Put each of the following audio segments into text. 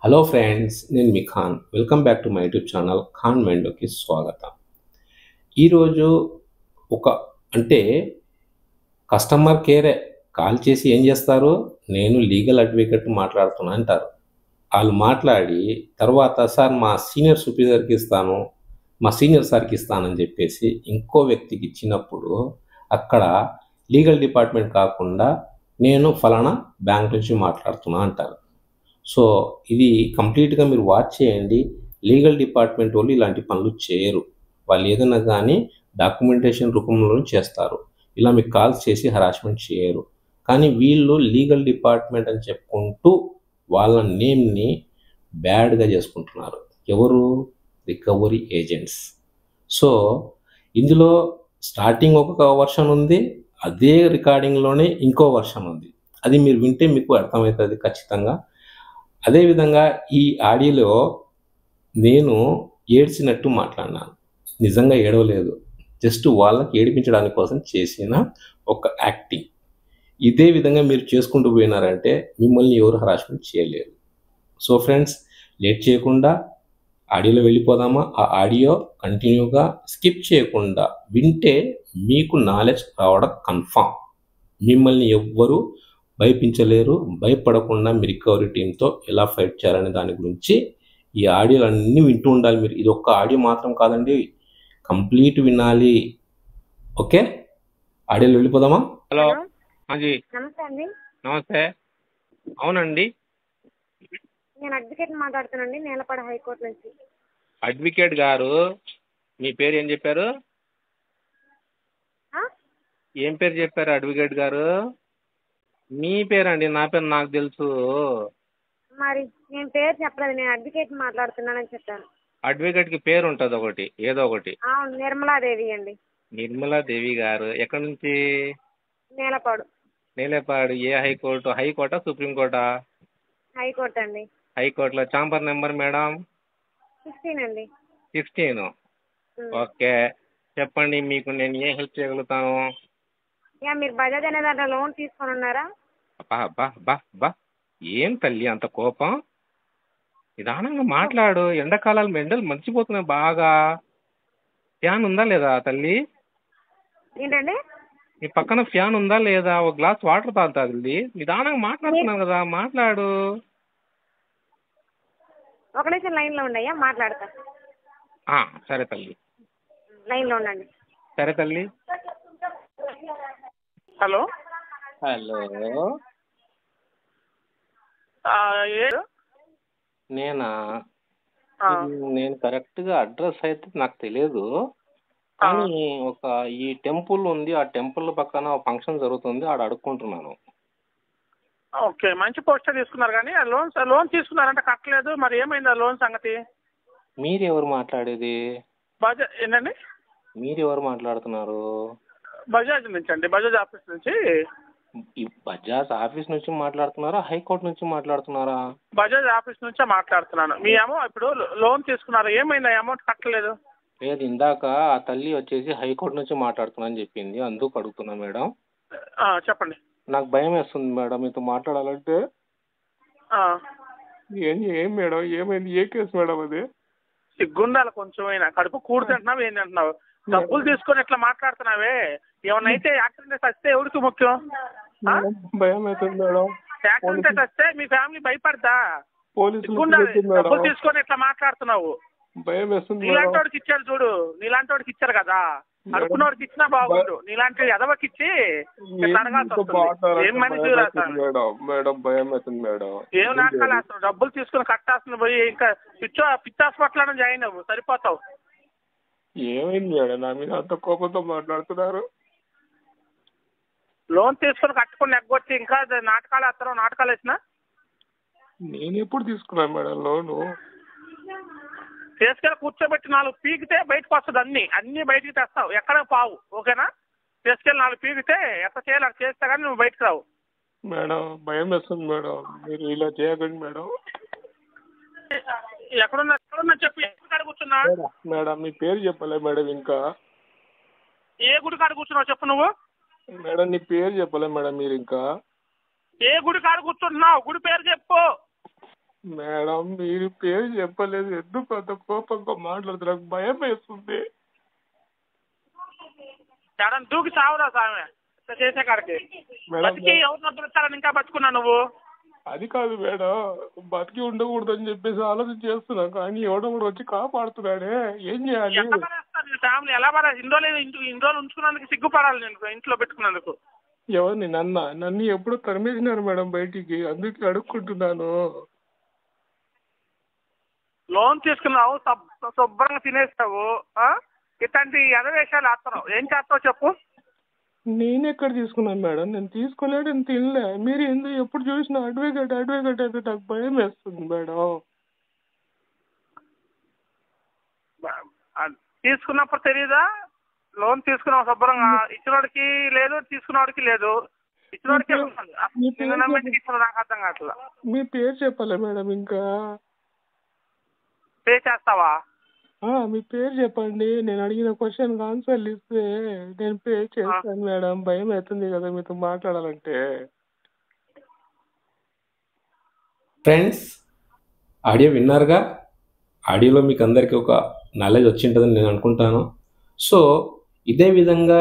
Hello friends, నేను మీ Khan. Welcome back to my YouTube channel Khan మైండ్కి స్వాగతం. ఈరోజు ఒక అంటే కస్టమర్ కేరే కాల్ చేసి ఏం చేస్తారు, నేను లీగల్ అడ్వకేట్ మాట్లాడుతున్నా అంటారు. వాళ్ళు మాట్లాడి తర్వాత సార్ మా సీనియర్ సుపీరియర్కి ఇస్తాను, మా సీనియర్ సార్కి ఇస్తానని చెప్పేసి ఇంకో వ్యక్తికి ఇచ్చినప్పుడు అక్కడ లీగల్ డిపార్ట్మెంట్ కాకుండా నేను ఫలానా బ్యాంక్ నుంచి మాట్లాడుతున్నా అంటారు. సో ఇది కంప్లీట్గా మీరు వాచ్ చేయండి. లీగల్ డిపార్ట్మెంట్ వాళ్ళు ఇలాంటి పనులు చేయరు. వాళ్ళు ఏదైనా కానీ డాక్యుమెంటేషన్ రూపంలో చేస్తారు. ఇలా మీకు కాల్స్ చేసి హరాస్మెంట్ చేయరు. కానీ వీళ్ళు లీగల్ డిపార్ట్మెంట్ అని చెప్పుకుంటూ వాళ్ళ నేమ్ని బ్యాడ్గా చేసుకుంటున్నారు. ఎవరు? Recovery agents. సో ఇందులో స్టార్టింగ్ ఒక వర్షన్ ఉంది, అదే రికార్డింగ్లోనే ఇంకో వర్షన్ ఉంది. అది మీరు వింటే మీకు అర్థమవుతుంది ఖచ్చితంగా. అదేవిధంగా ఈ ఆడియోలో నేను ఏడ్చినట్టు మాట్లాడినాను. నిజంగా ఏడవలేదు, జస్ట్ వాళ్ళకి ఏడిపించడానికి కోసం చేసిన ఒక యాక్టింగ్. ఇదే విధంగా మీరు చేసుకుంటూ పోయినారంటే మిమ్మల్ని ఎవరు హరాస్మెంట్ చేయలేరు. సో ఫ్రెండ్స్, లేట్ చేయకుండా ఆడియోలో వెళ్ళిపోదామా? ఆ ఆడియో కంటిన్యూగా స్కిప్ చేయకుండా వింటే మీకు నాలెడ్జ్ రావడం కన్ఫామ్. మిమ్మల్ని ఎవ్వరూ భయపించలేరు. భయపడకుండా మీ రికవరీ టీంతో ఎలా ఫైట్ చేయాలనే దాని గురించి ఈ ఆడియోలు అన్నీ వింటూ ఉండాలి మీరు. ఇది ఒక్క ఆడియో మాత్రం కాదండి, కంప్లీట్ వినాలి. ఓకే, ఆడియోలో వెళ్ళిపోదామా? హలో, హలో హాజీ, నమస్తే అండి. నమస్తే. అవునండి, నేను అడ్వకేట్ మాట్లాడుతానండి, నేలపాడ హైకోర్టు నుంచి. అడ్వకేట్ గారు, మీ పేరు ఏం చెప్పారు? ఆ? ఏం పేరు చెప్పారు అడ్వకేట్ గారు? మీ పేరండి, నా పేరు నాకు తెలుసు. మరి నేను పేరు చెప్పలేదు, నేను అడ్వకేట్ మాట్లాడుతున్నానని చెప్పాను. అడ్వకేట్కి పేరు ఉంటుంది ఒకటి, ఏదో ఒకటి. అవును, నిర్మలాదేవి అండి. నిర్మలా దేవి గారు ఎక్కడి నుంచి? నేలపాడు నేలేపాడు. ఏ హైకోర్టు? హైకోర్టా సుప్రీంకోర్టా? హైకోర్టు అండి. హైకోర్టులో చాంబర్ నెంబర్ మేడం? 16 అండి. 16. ఓకే, చెప్పండి, మీకు నేను ఏ హెల్ప్ చేయగలుగుతాను? మీరు బజాజ్ అనే దాంట్లో లోన్ తీసుకొని ఉన్నారా? బా బా బా బా ఏం తల్లి అంత కోపం? నిదానంగా మాట్లాడు. ఎండాకాలాలు మెండలు మర్చిపోతున్నాయి బాగా. ఫ్యాన్ ఉందా లేదా తల్లి? ఏంటండి? నీ పక్కన ఫ్యాన్ ఉందా లేదా? ఒక గ్లాస్ వాటర్ తాగుతా తల్లి. నిదానంగా మాట్లాడుతున్నాను కదా, మాట్లాడు. ఒక నిమిషం లైన్లో ఉండయ్యా, మాట్లాడతా. సరే తల్లి, లైన్లో ఉండండి. సరే తల్లి. హలో, హలో, నేనా? నేను కరెక్ట్గా అడ్రస్ అయితే నాకు తెలియదు, కానీ ఒక ఈ టెంపుల్ ఉంది, ఆ టెంపుల్ పక్కన ఫంక్షన్ జరుగుతుంది, ఆడ అడుక్కుంటున్నాను. ఓకే, మంచి పోస్టర్ తీసుకున్నారు. కానీ లోన్ తీసుకున్నారంటే కట్టలేదు. మరి ఏమైంది ఆ లోన్ సంగతి? మీరెవరు మాట్లాడేది? బజాజ్ ఏంటండి? మీరెవరు మాట్లాడుతున్నారు? బజాజ్ నుంచి అండి, బజాజ్ ఆఫీస్ నుంచి. ఈ బజాజ్ ఆఫీస్ నుంచి మాట్లాడుతున్నారా, హైకోర్టు నుంచి మాట్లాడుతున్నారా? బజాజ్ ఆఫీస్ నుంచే మాట్లాడుతున్నాను. మీ ఇప్పుడు లోన్ తీసుకున్నారు, ఏమైంది? అమౌంట్ కట్టలేదు. లేదు, ఇందాక ఆ తల్లి వచ్చేసి హైకోర్టు నుంచి మాట్లాడుతున్నా అని చెప్పింది, అందుకు అడుగుతున్నా మేడం. చెప్పండి. నాకు భయం వేస్తుంది మేడం మీతో మాట్లాడాలంటే. ఏం మేడం, ఏమైంది? ఏ కేసు మేడం అది? సిగ్గుండాలి కొంచెమైనా. కడుపు కూడు తింటున్నావు, ఏం తింటున్నావు? డబ్బులు తీసుకొని ఇట్లా మాట్లాడుతున్నావే. ఏమన్నా అయితే యాక్సిడెంట్ వస్తే ఎవరికి ముఖ్యం? భయం అవుతుంది మేడం. యాక్సిడెంట్ వస్తే మీ ఫ్యామిలీ భయపడతా? పోలీసులు డబ్బులు తీసుకొని ఇట్లా మాట్లాడుతున్నావు. భయం వేస్తుంది. నీలాంటి వాడికి ఇచ్చారు చూడు, నీలాంటి వాడికి ఇచ్చారు కదా, అడుక్కున్నోడికి ఇచ్చినా బాగుండు. నీలాంటి ఎదవకి ఇచ్చి ఇట్లా అడగాల్సి వస్తుంది. ఏం మనిషి మేడం, భయం అవుతుంది మేడం. ఏం నాటకాలు వేస్తున్నావు? డబ్బులు తీసుకుని కట్టాల్సిన పోయి ఇంకా పిచ్చి హాస్పిటల్ జాయిన్ అవ్వు, సరిపోతావు. ఏమైంది మేడం, నా మీద అంత కోపంతో మాట్లాడుతున్నారు? లోన్ తీసుకుని కట్టుకుని ఎగ్గొచ్చి ఇంకా నాటకాలు వేస్తావు. నాటకాలు వేసినా నేను ఎప్పుడు తీసుకున్నాను మేడం లోను? తీసుకెళ్ళి కూర్చోబెట్టి 4 పీకితే బయటకు వస్తుంది. అన్ని బయటికి తెస్తావు, ఎక్కడ పావు. ఓకేనా? తీసుకెళ్ళి 4 పీకితే ఎంత చేయాలి అక్కడ చేస్తే కానీ నువ్వు బయటకు రావు. మేడం, భయం వేస్తుంది మేడం, మీరు ఇలా చేయకండి మేడం. ఎక్కడున్నా చెప్పు. ఎక్కడ కాడ కూర్చున్నా? మేడం, మీ పేరు చెప్పలే మేడం. ఇంకా ఏ గుడి కాడ కూర్చున్నావు చెప్పు నువ్వు? మేడం, నీ పేరు చెప్పలే మేడం మీరు. ఇంకా ఏ గుడి కాడ కూర్చుంటున్నావు? గుడి పేరు చెప్పు. మేడం మీరు పేరు చెప్పలేదు, ఎందుకు అంత కోపంగా మాట్లాడుతున్నారు? నాకు భయం వేస్తుంది మేడం దూకి చావురా స్వామి ఇట్లా చేసే కాడికి. మేడం. బతికి ఎవరిని వదిలిస్తారని ఇంకా బతుకున్నా నువ్వు. అది కాదు మేడం, బతికి ఉండకూడదు అని చెప్పేసి ఆలోచన చేస్తున్నా, కానీ ఎవడో కూడా వచ్చి కాపాడుతున్నాడే, ఏం చేయాలి? ఎంత పడేస్తారు నీ ఫ్యామిలీ? ఎలా పడేది? ఇన్ని రోజులు ఉంచుకున్నందుకు సిగ్గుపడాలి నేను ఇంట్లో పెట్టుకున్నందుకు. ఎవరిని? నన్ను ఎప్పుడో తరిమేసినారు మేడం బయటికి, అందుకే అడుక్కుంటున్నాను. లోన్ తీసుకున్నావు, శుభ్రంగా తినేస్తావు, ఇట్లాంటి ఎదవేషాలు ఆడుతున్నావు. ఏం చేస్తావు చెప్పు? నేను ఎక్కడ తీసుకున్నాను మేడం? నేను తీసుకోలేదు, నేను తినలే. మీరు ఎందుకు ఎప్పుడు చూసినా అడ్వకేట్ అంటే నాకు భయం వేస్తుంది మేడం. తీసుకున్నప్పుడు తెలీదా? లోన్ తీసుకున్నావు శుభ్రంగా, ఇచ్చినోడికి లేదు, తీసుకున్నవాడికి లేదు. ఇచ్చినోడికి నాకు అర్థం కావట్లా. మీ పేరు చెప్పాలా మేడం? ఇంకా పే చేస్తావా? మీ పేరు చెప్పండి, నేను అడిగిన క్వశ్చన్ ఆన్సర్లు ఇస్తే నేను పే చేస్తాను మేడం. భయం అవుతుంది కదా మీతో మాట్లాడాలంటే. ఫ్రెండ్స్, ఆడియో విన్నారుగా. ఆడియోలో మీకు అందరికీ ఒక నాలెడ్జ్ వచ్చి ఉంటుందని నేను అనుకుంటాను. సో ఇదే విధంగా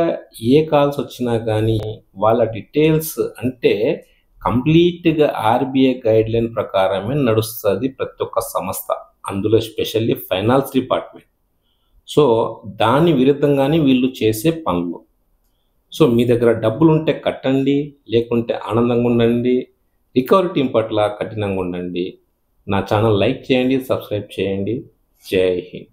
ఏ కాల్స్ వచ్చినా కానీ వాళ్ళ డీటెయిల్స్ అంటే కంప్లీట్గా ఆర్బీఐ గైడ్లైన్ ప్రకారమే నడుస్తుంది ప్రతి ఒక్క సంస్థ, అందులో స్పెషల్లీ ఫైనాన్స్ డిపార్ట్మెంట్. సో దాని విరుద్ధంగానే వీళ్ళు చేసే పనులు. సో మీ దగ్గర డబ్బులు ఉంటే కట్టండి, లేకుంటే ఆనందంగా ఉండండి. రికవరీ టీం పట్ల కఠినంగా ఉండండి. నా ఛానల్ లైక్ చేయండి, సబ్స్క్రైబ్ చేయండి. జై హింద్.